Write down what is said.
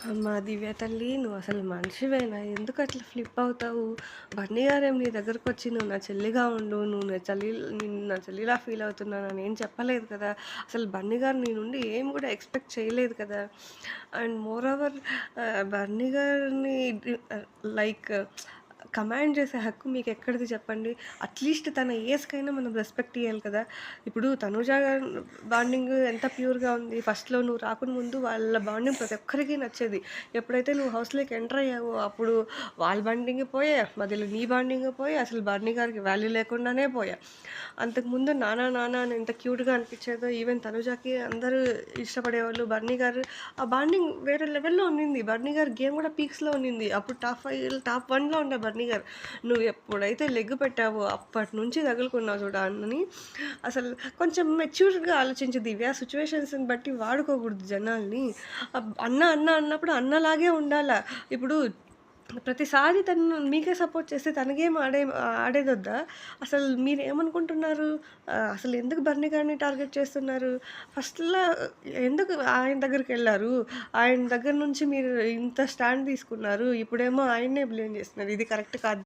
అమ్మా దివ్య తల్లి, నువ్వసలు మనిషివేనా? ఎందుకట్లా ఫ్లిప్ అవుతావు? బన్నీ గారేమో నీ దగ్గరకొచ్చి నువ్వు నా చెల్లిగా ఉండు, నువ్వు నా చెల్లి నేను నా చెల్లిలా ఫీల్ అవుతున్నానని ఏం చెప్పలేదు కదా! అసలు బన్నీ గారు నీ నుండి ఏం గూడా ఎక్స్‌పెక్ట్ చేయలేదు కదా! అండ్ మోర్ ఓవర్ బన్నీ గారిని లైక్ కమాండ్ చేసే హక్కు మీకెక్కడిది చెప్పండి? అట్‌లీస్ట్ తన ఏజ్‌కైనా మనం రెస్పెక్ట్ ఇయ్యాలి కదా! ఇప్పుడు తనూజ గారు బాండింగ్ ఎంత ప్యూర్‌గా ఉంది. ఫస్ట్‌లో నువ్వు రాకముందు వాళ్ళ బాండింగ్ ప్రతి ఒక్కరికి నచ్చేది. ఎప్పుడైతే నువ్వు హౌస్‌లోకి ఎంటర్ అయ్యావో అప్పుడు వాళ్ళ బాండింగ్ పోయే, మధ్యలో నీ బాండింగ్ పోయే, అసలు బన్నీ గారికి వాల్యూ లేకుండానే పోయే. అంతకుముందు నాన్న నాన్న అని ఎంత క్యూట్‌గా అనిపిచ్చేదో ఈవెన్ తనుజకి అందరూ ఇష్టపడేవాళ్ళు. బన్నీ గారు ఆ బాండింగ్ వేరే లెవెల్‌లో ఉండింది. బన్నీ గారి గేమ్ గూడా పీక్స్‌లో ఉండింది. అప్పుడు టాప్ 5 టాప్ 1లో ఉండే బన్నీ గారు. నువ్వు ఎప్పుడైతే లెగ్ పెట్టావో అప్పటినుంచి తగులుకున్నావు చూడు ఆ అన్నని. అసలు కొంచెం మెచ్యూర్డ్‌గా ఆలోచించు దివ్య. సిట్యుయేషన్స్‌ని బట్టి వాడుకోకూడదు జనాల్ని. అన్న అన్న అన్నప్పుడు అన్నలాగే ఉండాలా. ఇప్పుడు ప్రతిసారి తను మీకే సపోర్ట్ చేస్తే తన గేమ్ ఆడేదొద్దా? అసలు మీరేమనుకుంటున్నారు? అసలు ఎందుకు బర్నీ గారిని టార్గెట్ చేస్తున్నారు? ఫస్ట్‌లో ఎందుకు ఆయన దగ్గరికెళ్లారు? ఆయన దగ్గర నుంచి మీరు ఇంత స్టాండ్ తీసుకున్నారు. ఇప్పుడేమో ఆయన్నే బ్లేమ్ చేస్తున్నారు. ఇది కరెక్ట్ కాదు.